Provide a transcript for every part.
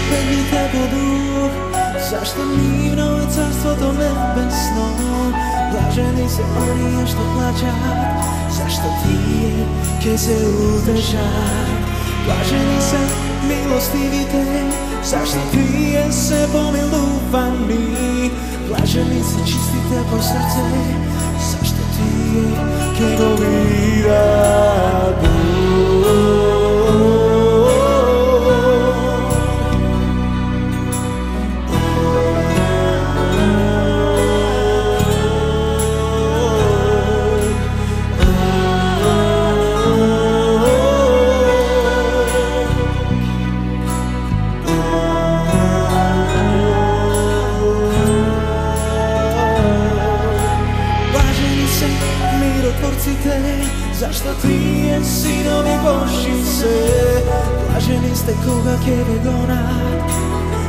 Справедливите по дух, зашто нивно е царството небесно. Блажени се оние што плачат, зашто тие ќе се утешат. Блажени се милостивите, зашто тие се помилувани. Блажени се чистите по срце, зашто тие ќе го видат Бог. Зашто тие синови Божи се. Блажени сте кога ќе ве гонат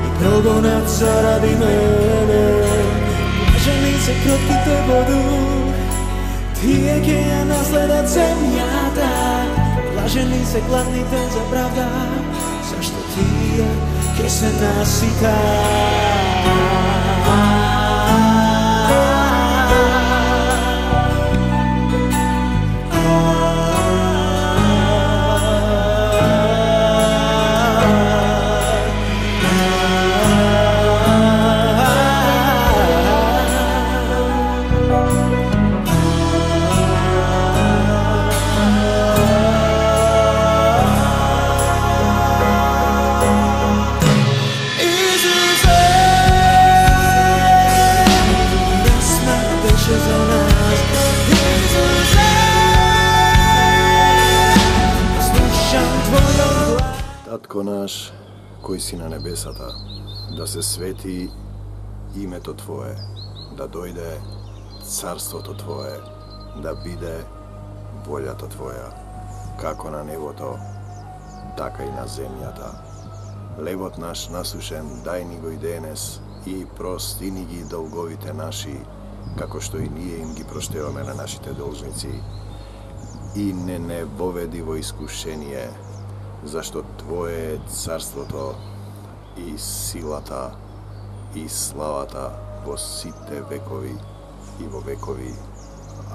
и прогонат заради мене. Блажени се кротките по дух, тие ќе ја наследат земјата. Блажени се гладните за правда, зашто тие ќе се наситат. Татко наш, кој си на небесата, да се свети името Твое, да дојде царството Твое, да биде волјата Твоја, како на небото, така и на земјата. Лебот наш насушен дај ни го и денес и прости ни ги долговите наши, како што и ние им ги проштеваме на нашите должници. И не воведи во искушение, зашто Твое е царството и силата и славата во сите векови и во векови.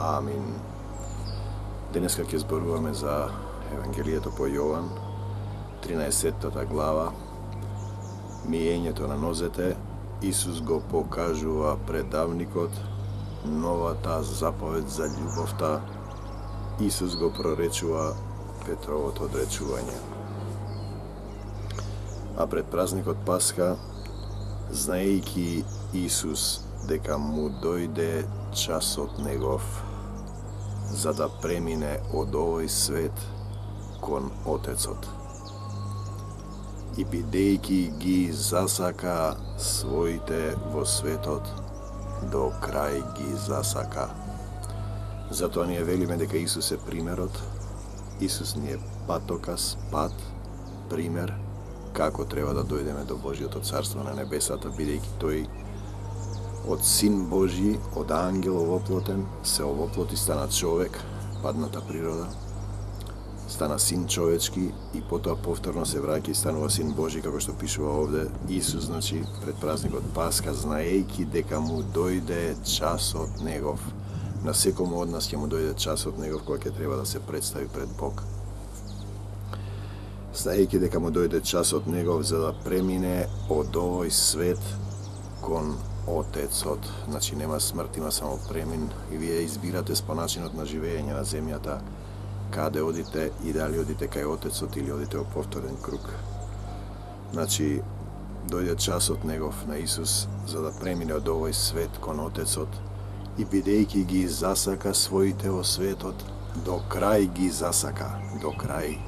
Амин. Денеска ќе зборуваме за Евангелието по Јован, 13 глава. Миењето на нозете. Исус го покажува предавникот, новата заповед за љубовта. Исус го проречува Петровото одречување. А пред празникот Пасха, знаејќи Исус дека му дојде часот негов, за да премине од овој свет кон Отецот. И бидејќи ги засака своите во светот, до крај ги засака. Затоа ние велиме дека Исус е примерот. Исус ни е патоказ, пат, пример, како треба да дојдеме до Божјото царство на небесата, бидејќи тој од Син Божи, од ангел овоплотен, се овоплоти, стана човек, падната природа, стана Син човечки и потоа повторно се враќа и станува Син Божи, како што пишува овде. Исус, значи, пред празникот Пасха, знаејќи дека му дојде часот негов. На секому од нас ќе му дојде часот негов, кога ќе треба да се представи пред Бог. Знаејќи дека му дојде часот негов за да премине од овој свет кон Отецот. Значи нема смрт, има само премин и вие избирате по начинот на живење на земјата каде одите и дали одите кај Отецот или одите во повторен круг. Значи дојде часот негов на Исус за да премине од овој свет кон Отецот и бидејќи ги засака своите во светот, до крај ги засака, до крај.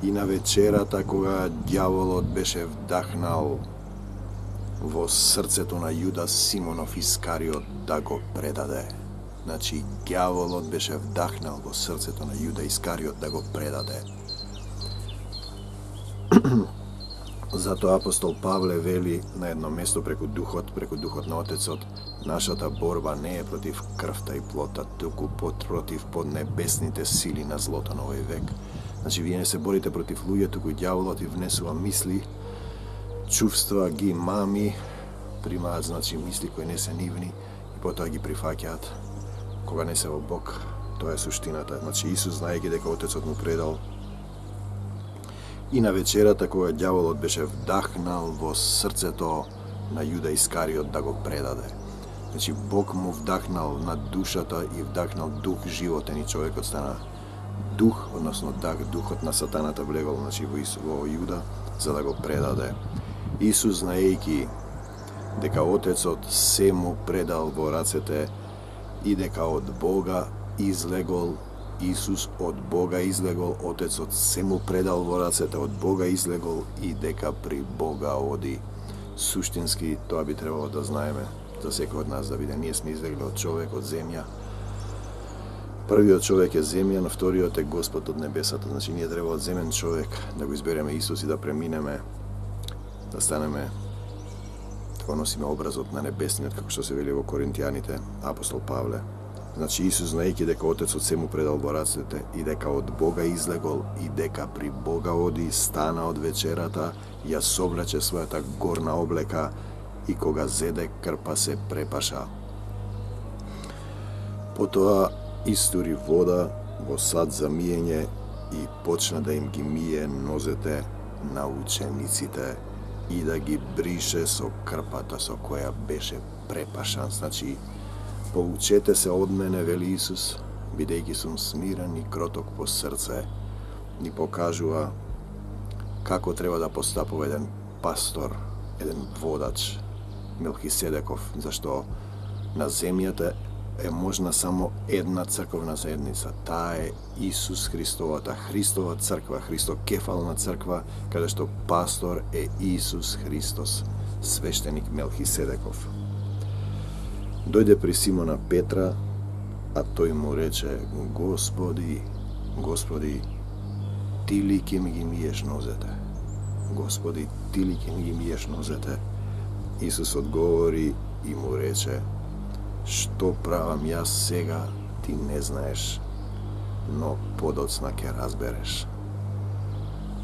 И на вечерата кога ѓаволот беше вдахнал во срцето на Јуда Симонов Искариот да го предаде. Значи, ѓаволот беше вдахнал во срцето на Јуда Искариот да го предаде. Затоа апостол Павле вели на едно место преку Духот на Отецот, нашата борба не е против крвта и плота, туку против поднебесните сили на злото на овој век. Значи, вие не се борите против луѓе, туку ѓаволот ви внесува мисли, чувства ги мами, примаат значи мисли кои не се нивни и потоа ги прифаќаат кога не се во Бог. Тоа е суштината. Значи Исус, знаејќи дека Отецот му предал, и на вечерата кога ѓаволот беше вдахнал во срцето на Јуда Искариот да го предаде. Значи Бог му вдахнал на душата и вдахнал дух животен и човекот стана дух, односно духот на сатаната влегол значи во Јуда за да го предаде. Исус, знаејќи дека Отецот се му предал во рацете и дека од Бога излегол, Исус од Бога излегол, Отецот се му предал во рацете, од Бога излегол и дека при Бога оди. Суштински тоа би требало да знаеме за секој од нас, да биде ние сме излегли од човек, од земја. Првиот човек е земја, но вториот е Господ од небесата. Значи ние треба од земен човек да го избереме Исус и да преминеме, да станеме, да носиме образот на небесниот, како што се вели во Коринтијаните, апостол Павле. Значи Исус, знаејќи дека Отецот се му предал во рацете и дека од Бога излегол и дека при Бога оди, стана од вечерата, ја соблече својата горна облека и кога зеде крпа се препаша. Потоа истури вода во сад за миење и почна да им ги мие нозете на учениците и да ги брише со крпата со која беше препашан. Значи, поучете се од мене, вели Исус, бидејќи сум смирен и кроток по срце, ни покажува како треба да постапува еден пастор, еден водач, Мелхиседеков, зашто на земјата е можна само една црковна заедница. Таа е Исус Христовата, Христова црква, Христокефална црква, каде што пастор е Исус Христос, свештеник Мелхиседеков. Дојде при Симона Петра, а тој му рече: Господи, Господи, ти ли ќе ми ги миеш нозете? Господи, ти ли ќе ми ги миеш нозете? Исус одговори и му рече: Што правам јас сега, ти не знаеш, но подоцна ќе разбереш.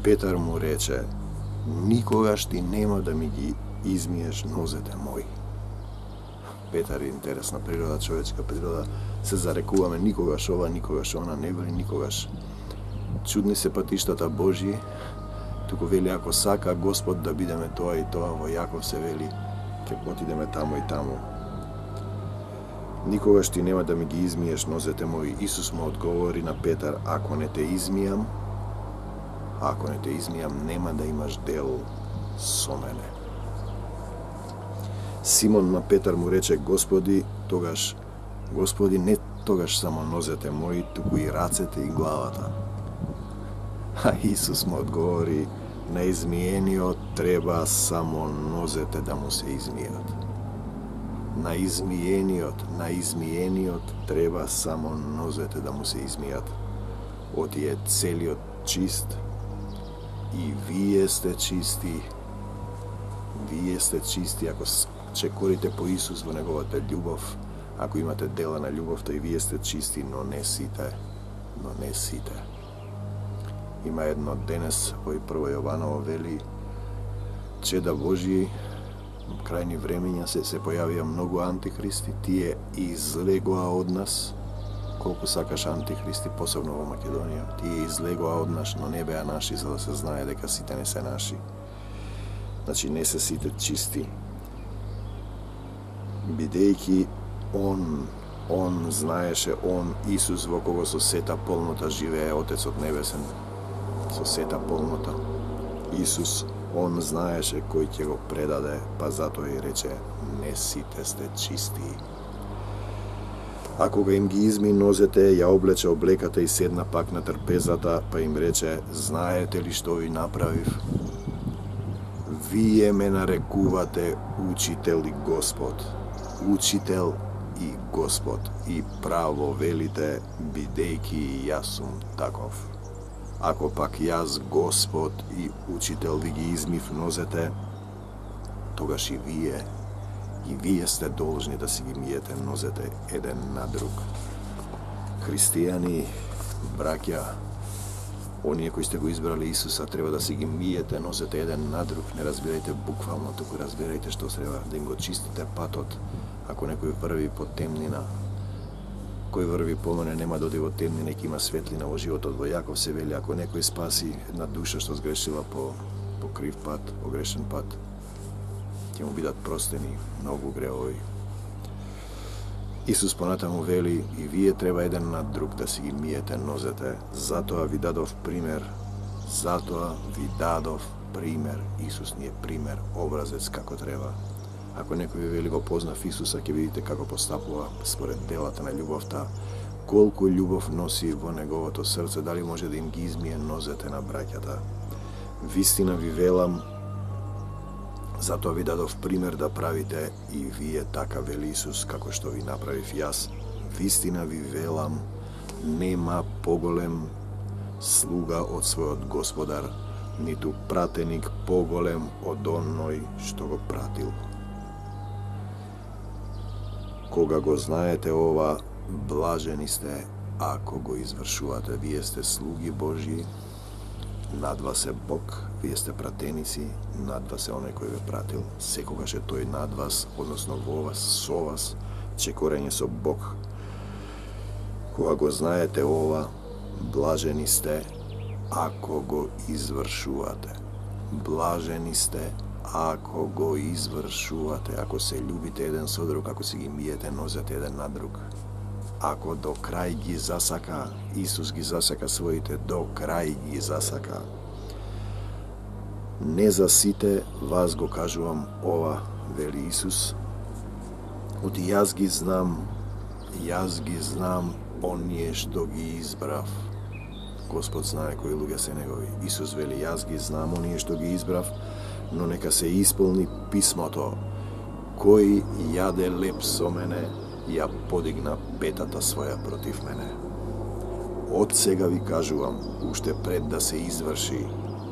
Петар му рече: Никогаш ти нема да ми ги измиеш нозете мои. Петар е интересна природа, човечка природа, се зарекуваме никогаш ова, никогаш она, не вели никогаш. Чудни се патиштата Божји, туку вели ако сака Господ да бидеме тоа и тоа, во Јаков се вели ќе отидеме таму и таму. Никогаш ти нема да ми ги измиеш нозете мои. Исус му одговори на Петар: Ако не те измијам, нема да имаш дел со мене. Симон на Петар му рече: Господи, не тогаш само нозете мои, туку и рацете и главата. А Исус му одговори: На измиениот треба само нозете да му се измијат. На измиениот треба само нозете да му се измијат. Оти е целиот чист и вие сте чисти. Вие сте чисти ако чекорите по Исус во неговата љубов, ако имате дела на љубовта, и вие сте чисти, но не сите. Има едно денес, во Прво Јованово вели: Чеда Божји, крајни времења се појавија многу антихристи, тие излегоа од нас. Колку сакаш антихристи, посебно во Македонија, тие излегоа од нас, но не беа наши, за да се знае дека сите не се наши. Значи не се сите чисти. Бидејќи Он знаеше, Исус, во кого со сета полнота живее Отецот Небесен, со сета полнота. Исус, Он знаеше кој ќе го предаде, па затоа и рече: Не сите сте чисти. А кога им ги изми нозете, ја облече облеката и седна пак на трпезата, па им рече: Знаете ли што ви направив? Вие ме нарекувате Учител и Господ. Учител и Господ, и право велите, бидејќи и јас сум таков. Ако пак јас, Господ и Учител, ви ги измив нозете, тогаш и вие сте должни да си ги миете нозете еден на друг. Христијани, браќа, Оние кои сте го избрали Исуса, треба да си ги миете, носете еден на друг, не разбирајте буквално, туку разбирајте што треба да им го чистите патот. Ако некој врви по темнина, кој врви по мене нема да оди во темнина, ќе има светлина во животот. Во Јаков се вели, ако некој спаси една душа што сгрешила по крив пат, по грешен пат, ќе му бидат простени многу гревови. Исус понатаму вели, и вие треба еден над друг да си ги миете нозете. Затоа ви дадов пример. Исус ни е пример, образец како треба. Ако некој ви вели го познав Исуса, ќе видите како постапува според делата на љубовта, колку љубов носи во неговото срце, дали може да им ги измие нозете на браќата. Вистина ви велам, затоа ви дадов пример да правите и вие така, вели Исус, како што ви направив јас. Вистина ви велам, нема поголем слуга од својот Господар, ниту пратеник поголем од оној што го пратил. Кога го знаете ова, блажени сте ако го извршувате. Вие сте слуги Божји, над вас е Бог, вие сте пратеници, над вас е оној кој ве пратил. Секогаш е тој над вас, односно во вас, со вас, чекорење со Бог. Кога го знаете ова, блажени сте ако го извршувате. Блажени сте ако го извршувате, ако се љубите еден со друг, ако си ги миете нозете еден на друг. Ако до крај ги засака, Исус ги засака своите, до крај ги засака. Не за сите вас го кажувам ова, вели Исус. Оти јас ги знам оние што ги избрав. Господ знае кои луѓе се негови. Исус вели, јас ги знам оние што ги избрав, но нека се исполни писмото. Кој јаде леп со мене, ја подигна петата своја против мене. Од сега ви кажувам, уште пред да се изврши,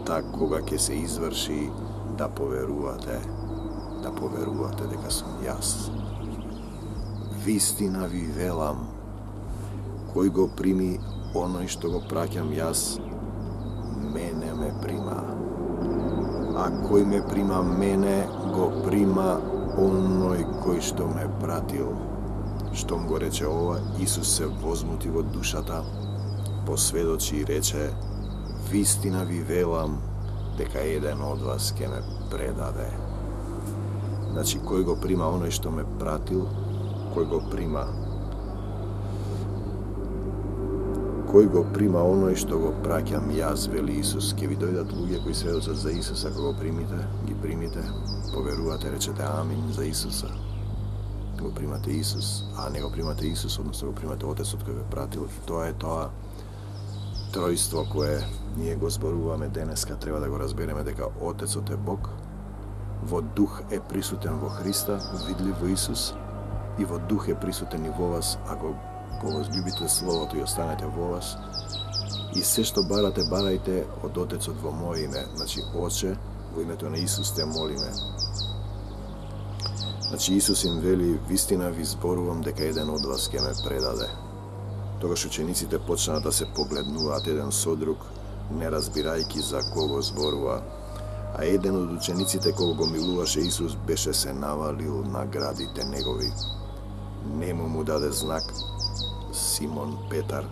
так кога ќе се изврши, да поверувате дека сум јас. Вистина ви велам, кој го прими оној што го праќам јас, мене ме прима. А кој ме прима мене, го прима оној кој што ме пратил. Штом го рече ова, Исус се возмути во душата, посведочи и рече, вистина ви велам, дека еден од вас ќе ме предаде. Значи, кој го прима оној што ме пратил, кој го прима оној што го праќам јас, вели Исус. Ќе ви дојдат луѓе кои сведочат за Исуса, ако го примите, ги примите, поверувате, речете амин за Исуса. Го примате Исус, а не го примате Исус, односно го примате Отецот кој ве пратил. Тоа е тоа тројство кое ние го зборуваме денеска. Треба да го разбереме дека Отецот е Бог, во дух е присутен во Христа, видлив во Исус, и во дух е присутен и во вас, ако го возлюбите Словото и останете во вас. И се што барате, барајте од Отецот во моје име. Значи, Оче, во името на Исус те молиме. Значи, Исус им вели, вистина ви зборувам дека еден од вас ќе ме предаде. Тогаш учениците почнаа да се погледнуваат еден со друг, не разбирајќи за кого зборува. А еден од учениците кога го милуваше Исус беше се навалил на градите негови. Нему му даде знак Симон Петар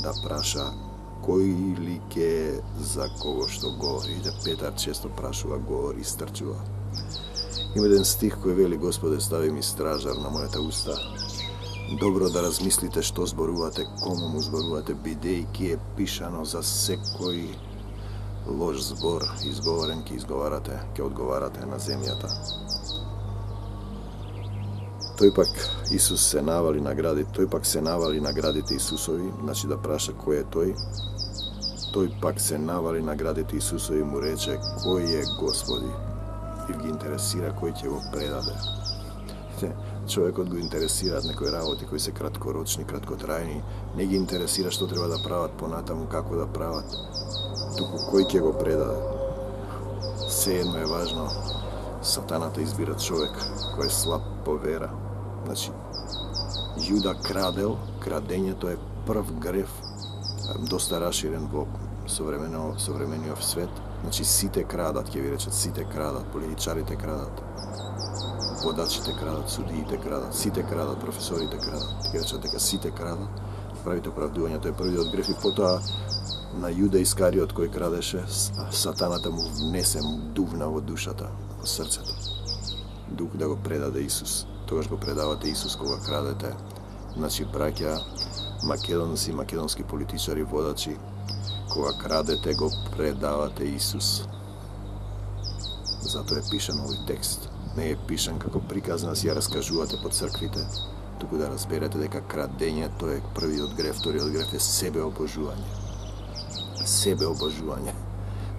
да праша кој ли ке за кого што говори. Петар често прашува, говори, истрчува. Има еден стих кој вели, Господе, стави ми стражар на мојата уста. Добро да размислите што зборувате, кому му зборувате, бидејќи е пишано за секој лош збор изговорен ќе изговарате, ќе одговарате на земјата. Тој пак Исус се навали на градите Исусови, значи да праша кој е тој. Тој пак се навали на градите Исусови и му рече кој е Господи. И ги интересира кој ќе го предаде. Човекот го интересираат некои работи кои се краткорочни, краткотрајни, не ги интересира што треба да прават понатаму, како да прават, туку кој ќе го предаде. Сеедно е важно, сатаната избира човек кој е слаб по вера. Значи, Јуда крадел, крадењето е прв грев, доста раширен во современиот свет. Значи сите крадат, ќе ви речат, сите крадат, политичарите крадат, водачите крадат, судиите крадат, сите крадат, професорите крадат. Ќе речат дека сите крадат, правите оправдување, тој е првиот греф и потоа на Јуда Искариот кој крадеше, сатаната му внесе, му дувна во душата, во срцето. Дух да го предаде Исус. Тогаш го предавате Исус кога крадете. Значи, браќа, македонци, македонски политичари, водачи, кога крадете го предавате Исус. Затоа е пишан овој текст. Не е пишан како приказ да си ја раскажувате по црквите, туку да разберете дека крадењето е првиот греф, вториот греф е себеобожување. Себеобожување.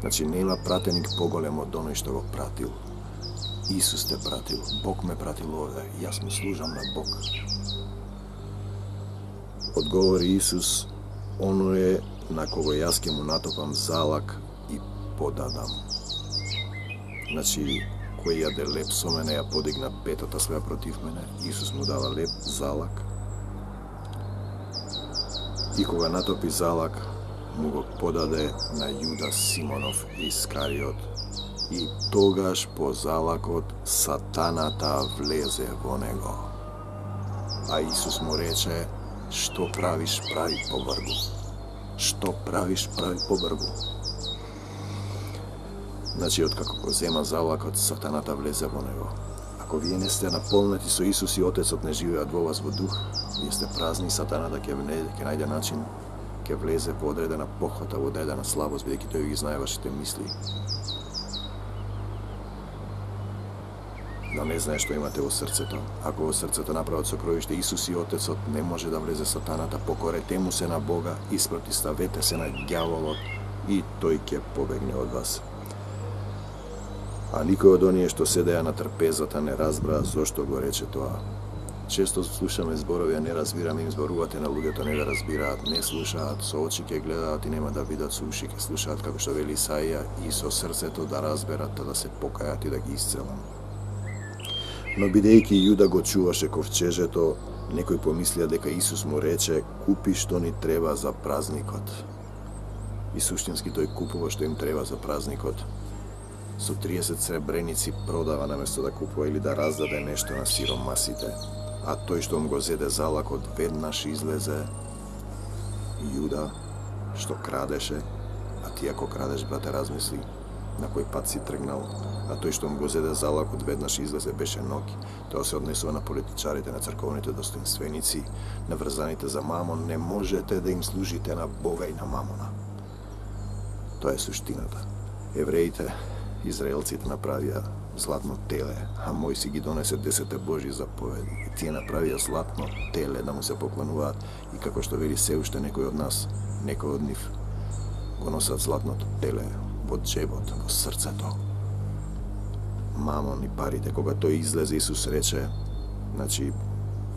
Значи, нема пратеник поголем од оној што го пратил. Исус те пратил, Бог ме пратил овде, јас му служам на Бог. Одговори Исус, оно е на кого јас ќе му натопам залак и подадам. Значи, кој јаде леп со мене, ја подигна петата своја против мене, Исус му дава леп, залак. И кога натопи залак, му го подаде на Јуда Симонов Искариот. И тогаш по залакот сатаната влезе во него. А Исус му рече, што правиш, прави побрзо. Што правиш, прави побрзо. Значи, откако го зема залакот, сатаната влезе во него. Ако вие не сте наполнети со Исус и Отецот не живеат во вас во дух, вие сте празни, сатаната ќе најде начин, ќе влезе во одредена похота, во одредена слабост, бидејќи тој ги знае вашите мисли. Да не знае што имате во срцето. Ако во срцето направат сокровиште Исус и Отецот, не може да влезе сатаната, покорете му се на Бога, испротиставете се на ѓаволот и тој ќе побегне од вас. А никој од оние што седеа на трпезата не разбра зошто го рече тоа. Често слушаме зборови, а не разбираме, им зборувате на луѓето не да разбираат, не слушаат, со очи ќе гледаат и нема да видат, со уши ќе слушаат, како што вели Исаија, и со срцето да разберат, да се покајат и да ги исцелам. Но бидејќи Јуда го чуваше ковчежето, некој помислија дека Исус му рече, купи што ни треба за празникот. И суштински тој купува што им треба за празникот. Со 30 сребреници продава наместо да купува или да раздаде нешто на сиромасите. А тој што му го зеде залакот веднаш излезе Јуда, што крадеше, а ти ако крадеш, брате, размисли на кој пат си тргнал, а тој што му го зеде залакот веднаш излезе беше Ноки. Тоа се однесува на политичарите, на црковните достоинственици, на врзаните за мамон. Не можете да им служите на Бога и на мамона. Тоа е суштината. Евреите, израелците направија златно теле, а Мојси ги донесе 10 Божји заповеди. И тие направија златно теле да му се поклонуваат и како што вели се уште некој од нас, некој од нив го носат златното теле во джебот, во срцето. Мамон и парите, кога тој излезе, Исус рече, значи,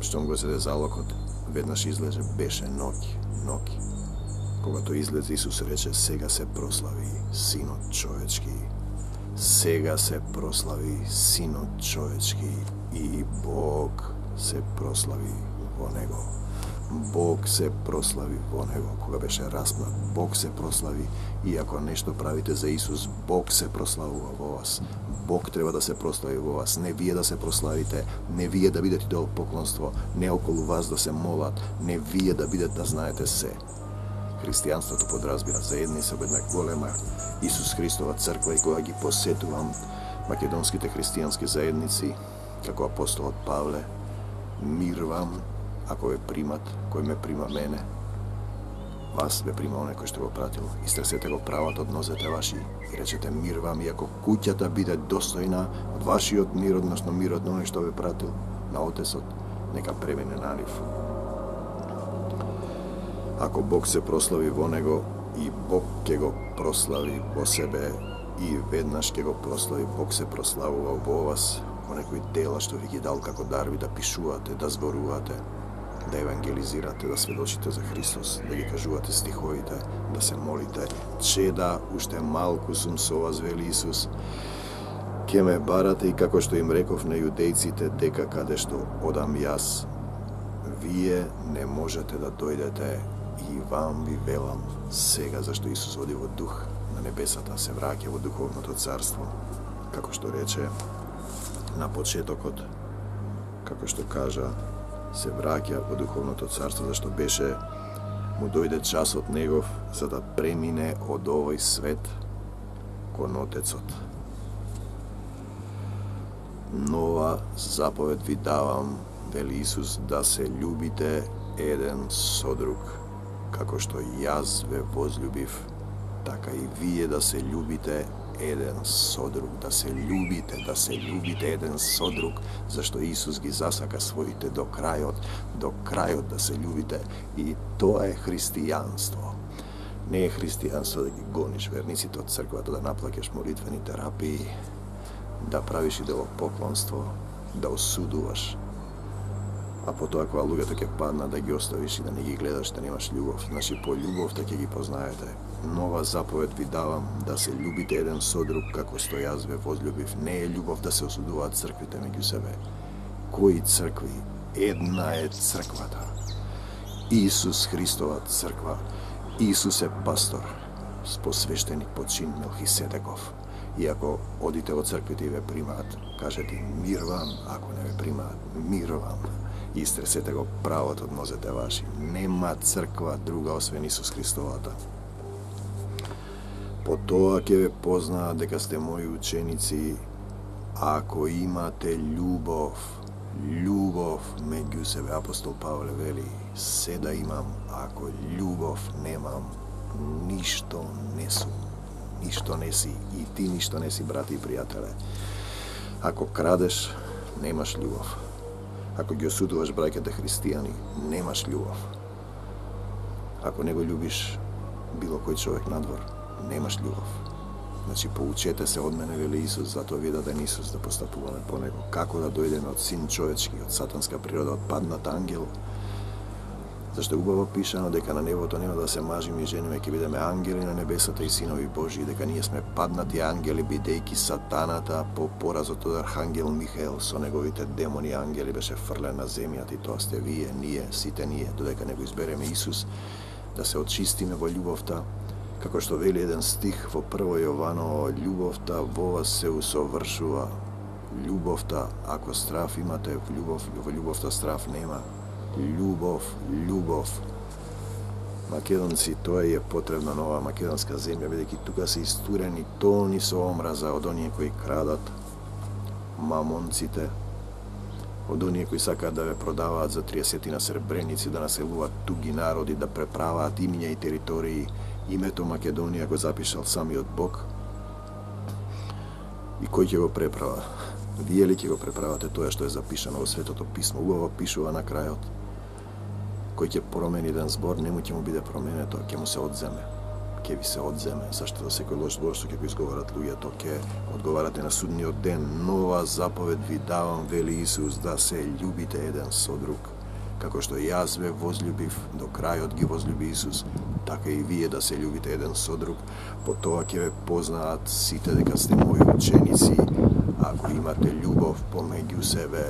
што му го седе залокот, веднаш излезе, беше Ноки. Кога тој излезе, Исус рече, сега се прослави Синот човечки. Сега се прослави Синот човечки и Бог се прослави во него. Бог се прослави во него. Кога беше распнат, Бог се прослави. И ако нешто правите за Исус, Бог се прославува во вас. Бог треба да се прослави во вас. Не вие да се прославите, не вие да бидете идол поклонство, не околу вас да се молат, не вие да бидете да знаете се. Христијанството подразбира заедница во една голема Исус Христова црква и кога ги посетувам македонските христијански заедници, како апостолот Павле, мирвам ако ве примат, кој ме прима мене, вас ве прима оне кој што го пратил. Истресете го прават од нозете ваши и речете мирвам, и ако куќата биде достојна, вашиот мир, односно мирот на оној што ве пратил, на Отецот, нека премине на нив. Ако Бог се прослави во него, и Бог ќе го прослави во себе, и веднаш ќе го прослави, Бог се прославува во вас, во некои дела што ви ги дал како дарби, да пишувате, да зборувате, да евангелизирате, да сведочите за Христос, да ги кажувате стиховите, да се молите, че да уште малку сум со вас, вели Исус, ќе ме барате, и како што им реков на јудејците, дека каде што одам јас, вие не можете да дојдете, и вам ви велам сега, зашто Исус оди во дух на небесата, се враќа во духовното царство, како што рече на почетокот, како што кажа, се враќа во духовното царство, зашто беше му дојде часот негов за да премине од овој свет кон Отецот. Нова заповед ви давам, вели Исус, да се љубите еден со друг. Како што јас ве возљубив, така и вие да се љубите еден со друг, да се љубите еден со друг, зашто Исус ги засака своите до крајот да се љубите, и тоа е христијанство. Не е христијанство да ги гониш верниците од црквата, да наплаќаш молитвени терапии, да правиш идолопоклонство, да осудуваш, а потоа кога луѓето ќе паднат да ги оставиш и да не ги гледаш, да немаш љубов. Значи по љубовта ќе ги познаете. Нова заповед ви давам, да се љубите еден со друг, како што јас ве возљубив. Не е љубов да се осудуваат црквите меѓу себе. Кои цркви? Една е црквата. Исус Христова црква. Исус е пастор, посвештеник по чин Мелхиседеков. И ако одите во црквите и ве примаат, кажете мир вам, ако не ве примаат, мир вам. Истресете го правот од нозете ваши. Нема црква друга освен Исус Христовата. По тоа ќе ве познаат дека сте мои ученици, ако имате љубов меѓу себе. Апостол Павле вели, се да имам, ако љубов немам, ништо не сум. Ништо не си, и ти ништо не си, брати и пријателе. Ако крадеш, немаш љубов. Ако ги осудуваш браќата христијани, немаш љубов. Ако не го љубиш било кој човек надвор, немаш љубов. Значи, поучете се од мене, вели Исус, затоа ви даден Исус да постапуваме по него. Како да дојдеме од син човечки, од сатанска природа, од паднат ангел. Зашто е убаво пишано дека на небото нема да се мажиме и жениме, ќе бидеме ангели на небесата и синови Божии, дека ние сме паднати ангели, бидејќи сатаната по поразот од архангел Михаел со неговите демони ангели беше фрлен на земјата, и тоа сте вие, ние, сите ние, додека не го избереме Исус, да се очистиме во љубовта, како што вели еден стих во 1 Јованово, љубовта во вас се усовршува. Љубовта, ако страф имате, во љубовта страф нема. Љубов. Македонци, тоа е потребна нова македонска земја, бидејќи тука се истурени тони со омраза од оние кои крадат, мамонците, од оние кои сакаат да ве продаваат за 30 на сребреници, да населуваат туги народи, да преправаат имиња и територии. Името Македонија го запишал самиот Бог. И кој ќе го преправа? Вие ли ќе го преправате тоа што е запишано во Светото Писмо? Убаво пишува на крајот. Кој ќе промени еден збор, нему ќе му биде променето, ќе му се одземе. Ќе ви се одземе, зашто за секој лош збор што ќе го изговорат луѓето, ќе одговарате на судниот ден. Нова заповед ви давам, вели Исус, да се љубите еден со друг. Како што јас ве возљубив, до крајот ги возљуби Исус, така и вие да се љубите еден со друг. По тоа ќе ве познаат сите дека сте мои ученици, ако имате љубов помеѓу себе.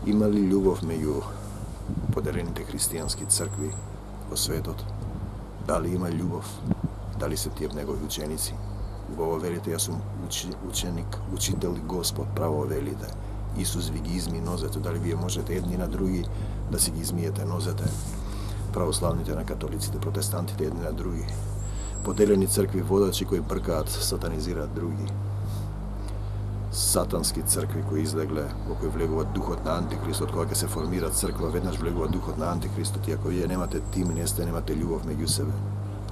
Има ли љубов меѓу поделените христијански цркви во светот? Дали има љубов? Дали се тие негови ученици? Убаво велите, јас сум ученик, учител и Господ, право велите. Исус ви ги изми нозете, дали вие можете едни на други да си ги измиете нозете? Православните на католиците, протестантите едни на други. Поделени цркви водачи кои бркаат, сатанизираат други. Сатански цркви кои излегле, во кои влегува духот на Антихристот. Кога ќе се формира црква, веднаш влегува духот на Антихристот, и ако вие немате тим, немате љубов меѓу себе,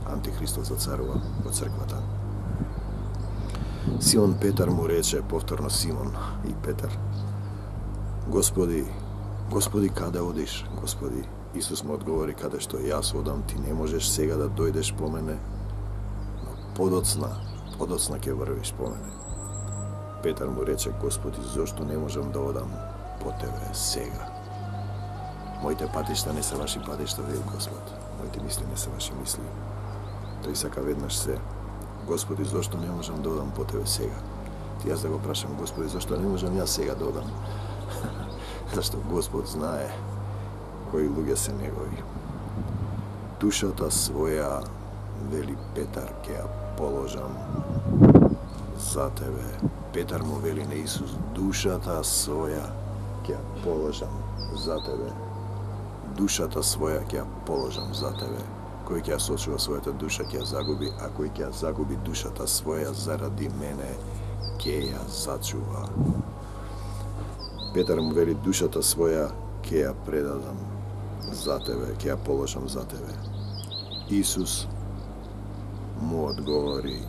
Антихристот зацарува во црквата. Симон Петар му рече, повторно Симон и Петар, Господи, каде одиш, Господи? Исус му одговори, каде што јас одам, ти не можеш сега да дојдеш по мене, но подоцна ќе врвиш по мене. Петар му рече, Господи, зошто не можам да одам по тебе сега? Моите патишта не се ваши патишта, вели Господ. Моите мисли не се ваши мисли. Тој сака веднаш се. Господи, зошто не можам да одам по тебе сега? Ти јас да го прашам, Господи, зошто не можам јас сега да одам? Зашто Господ знае кои луѓе се негови. Душата своја, вели Петар, ќе ја положам за тебе. Петар му вели на Исус, душата своја ќе ја положам за тебе. Душата своја ќе ја положам за тебе. Кој ќе ја сочува својата душа ќе ја загуби, а кој ќе ја загуби душата своја заради мене ќе ја зачува. Петар му вели, душата своја ќе ја предадам за тебе, ќе ја положам за тебе. Исус му одговори,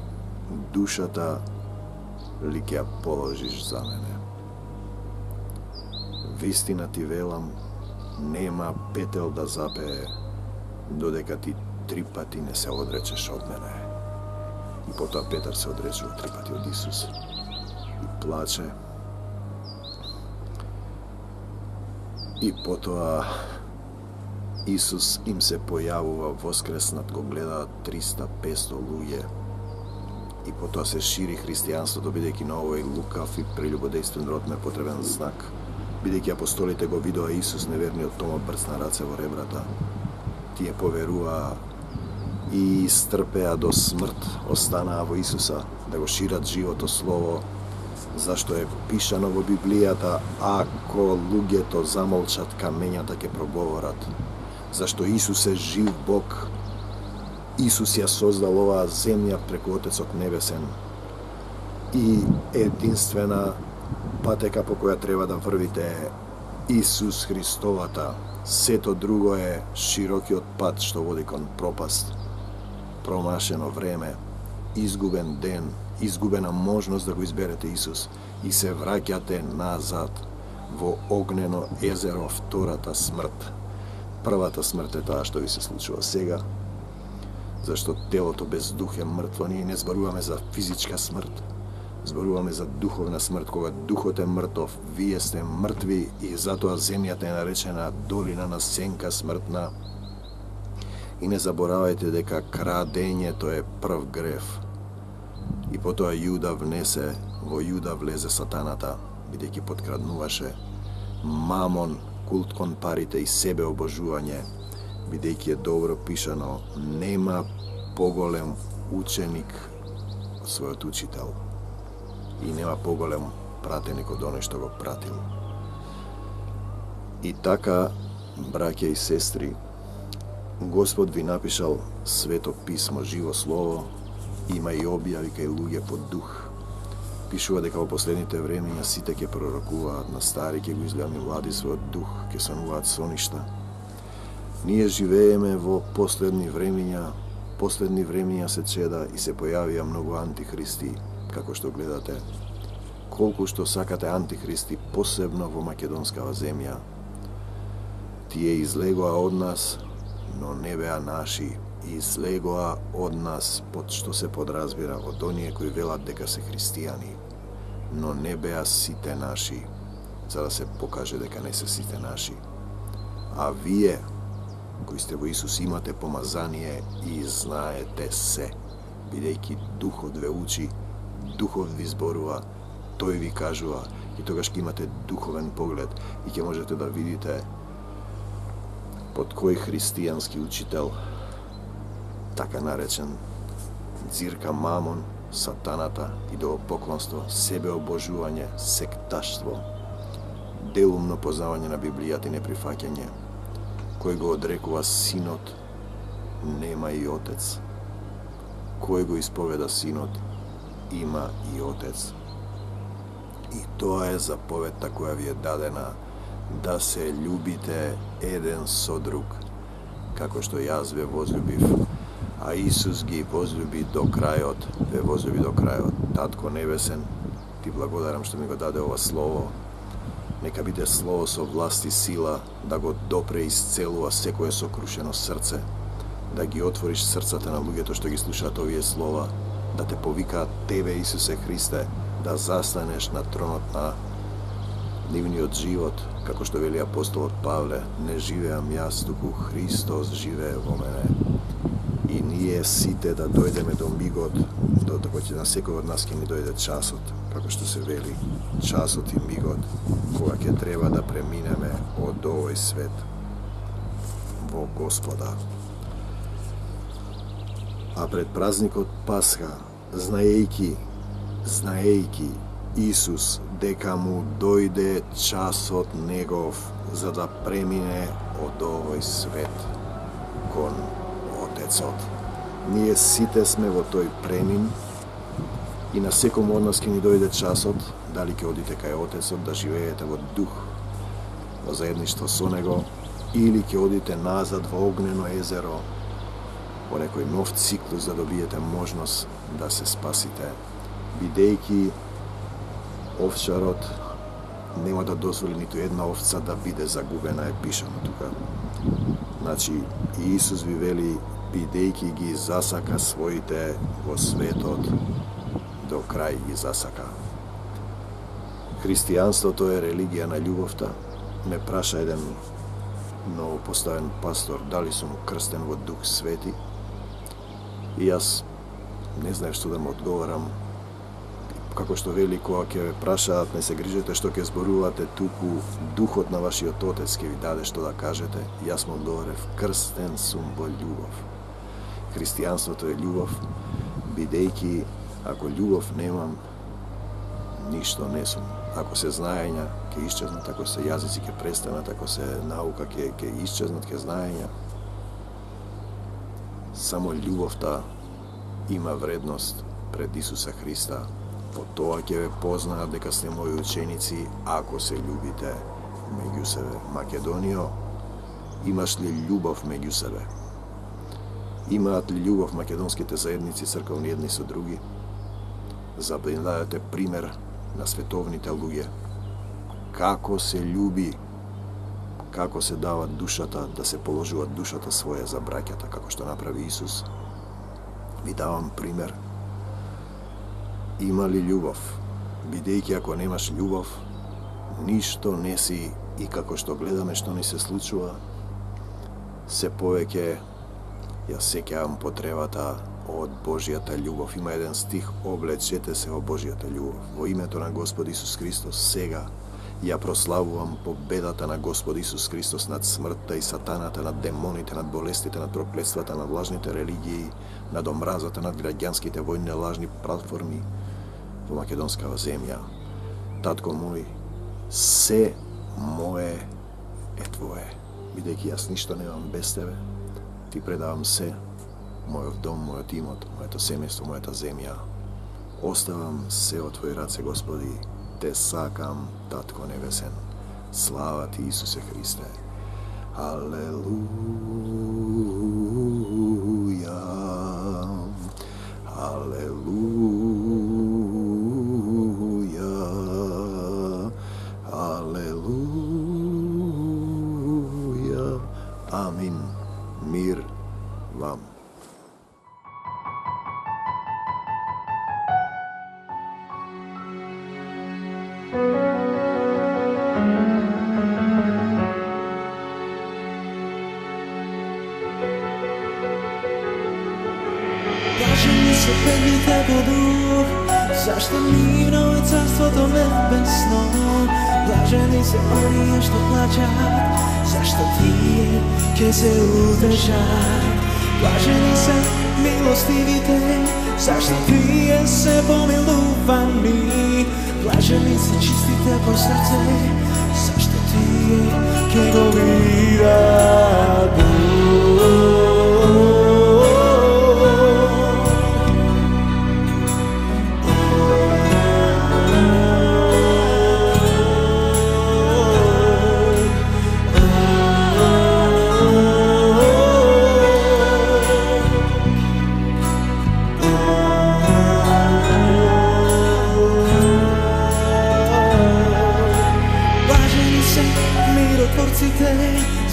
душата ли ќе ја положиш за мене? Вистина ти велам, нема петел да запее, додека ти 3 пати не се одречеш од мене. И потоа Петар се одречува 3 пати од Исус. И плаче. И потоа Исус им се појавува воскреснат, го гледаат 300-500 луѓе. И потоа се шири христијанството, бидејќи на овој лукав и прелюбодејствен род ме потребен знак. Бидејќи апостолите го видоа Исус, неверниот Тома брцна раце во ребрата. Тие поверуваа и истрпеа до смрт, останаа во Исуса, да го шират живото слово, зашто е пишано во Библијата, ако луѓето замолчат, камењата ќе проговорат. Зашто Исус е жив Бог. Исус ја создал оваа земја преку Отецот Небесен. И единствена патека по која треба да врвите е Исус Христовата. Сето друго е широкиот пат што води кон пропаст. Промашено време, изгубен ден, изгубена можност да го изберете Исус и се враќате назад во огнено езеро, втората смрт. Првата смрт е таа што ви се случува сега, зашто телото без дух е мртво. Ние не зборуваме за физичка смрт, зборуваме за духовна смрт. Кога духот е мртов, вие сте мртви и затоа земјата е наречена долина на сенка смртна. И не заборавајте дека крадењето е прв грев. И потоа во Јуда влезе сатаната, бидејќи подкраднуваше. Мамон, култ кон парите и себе обожување, бидејќи е добро пишано, нема поголем ученик од својот учител и нема поголем пратеник од оној што го пратил. И така, браќа и сестри, Господ ви напишал свето писмо, живо слово, има и објави кај луѓе по дух. Пишува дека во последните времења сите ќе пророкуваат, на стари ќе го излеани млади својот дух, ќе сонуваат соништа. Ние живееме во последни времења се чеда и се појавија многу антихристи, како што гледате. Колку што сакате антихристи, посебно во македонскава земја. Тие излегоа од нас, но не беа наши. Излегоа од нас, под што се подразбира од оние кои велат дека се христијани, но не беа сите наши, за да се покаже дека не се сите наши. А вие, кои сте во Исус, имате помазание и знаете се, бидејќи Духот ве учи, Духот ви зборува, Тој ви кажува, и тогаш ќе имате духовен поглед и ќе можете да видите под кој христијански учител, така наречен Ѕирка Мамон, сатаната, идолопоклонство, себеобожување, секташтво, делумно познавање на Библијата и неприфаќање, кој го одрекува синот, нема и отец. Кој го исповеда синот, има и отец. И тоа е заповедта која ви е дадена, да се љубите еден со друг, како што јас ве возлюбив, а Исус ги возлюби до крајот, ве возлюби до крајот. Татко Небесен, ти благодарам што ми го даде ова слово. Нека биде слово со власт и сила, да го допре и исцелува секое сокрушено срце, да ги отвориш срцата на луѓето што ги слушаат овие слова, да те повикаат тебе, Исусе Христе, да застанеш на тронот на нивниот живот, како што вели апостолот Павле, не живеам јас, туку Христос живее во мене. И ние сите да дојдеме до мигот, додека ќе на секој од нас ќе ни дојде часот, како што се вели, часот и мигот, кога ќе треба да преминеме од овој свет во Господа. А пред празникот Пасха, знаејќи Исус дека му дојде часот негов за да премине од овој свет кон Отецот. Ние сите сме во тој премин и на секој од нас ќе ни дојде часот дали ќе одите кај Отецот да живеете во дух, во заедништво со Него, или ќе одите назад во огнено езеро, во некој нов циклус да добиете можност да се спасите, бидејќи овчарот нема да дозволи ниту една овца да биде загубена, е пишано тука. Значи, Исус ви вели, бидејќи ги засака своите во светот, до крај ги засака. Христијанството е религија на љубовта. Ме праша еден ново поставен пастор дали сум крстен во Дух Свети. И јас не знаев што да му одговорам. Како што вели, кога ќе ве прашаат, не се грижете што ќе зборувате, туку Духот на вашиот Отец ќе ви даде што да кажете. Јас му одговорев, крстен сум во љубов. Христијанството е љубов, бидејќи ако љубов немам, ништо не сум. Ако се знаења, ќе исчезнат, ако се јазици, ќе престанат, ако се наука, ќе исчезнат, ќе знаења. Само љубовта има вредност пред Исуса Христа. По тоа ќе ве познаат дека сте мои ученици, ако се љубите меѓу себе. Македонијо, имаш ли љубов меѓу себе? Имаат ли љубов македонските заедници црковни едни со други? За да им дадете пример на световните луѓе. Како се љуби, како се дава душата, да се положува душата своја за браќата, како што направи Исус. Ви давам пример. Има ли љубов? Бидејќи ако немаш љубов, ништо не си, и како што гледаме што ни се случува, се повеќе ја сеќавам потребата од Божјата љубов. Има еден стих, облечете се во Божјата љубов. Во името на Господ Исус Христос сега ја прославувам победата на Господ Исус Христос над смртта и сатаната, над демоните, над болестите, над проклетствата, над лажните религии, над омразата, над граѓанските војни лажни платформи во македонскава земја. Татко мој, се мое е Твое. Бидејќи јас ништо немам без Тебе, Ти предавам се, мојот дом, мојот имот, моето семејство, мојата земја. Оставам се од Твои раце, Господи. Те сакам, Татко Небесен. Слава Ти, Исусе Христе. Алелуја. Алелуја. Алелуја. Амин. Мир вам. Блажени се бедните по дух, зашто нивно е царството небесно. Блажени се оние што плачат, зашто тие ќе се утешат. Блажени се милостивите, зашто тие се помилувани. Блажени се чистите по срце, зашто тие ќе го видат Бог.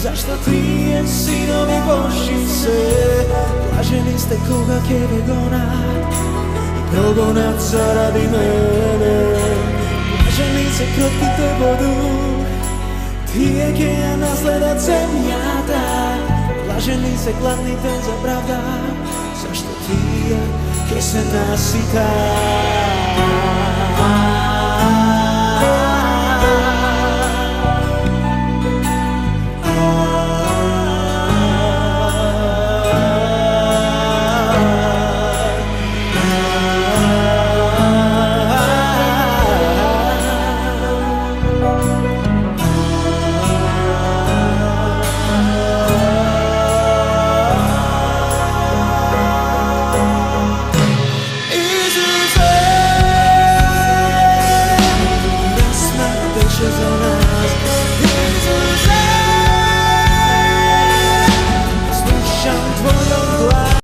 Зашто тие синови Божи се, блажени сте кога ќе ве гонат и прогонат заради мене. Блажени се кротките во дух, тие ќе ја наследат земјата. Блажени се гладните за правда, зашто тие ќе се наситат.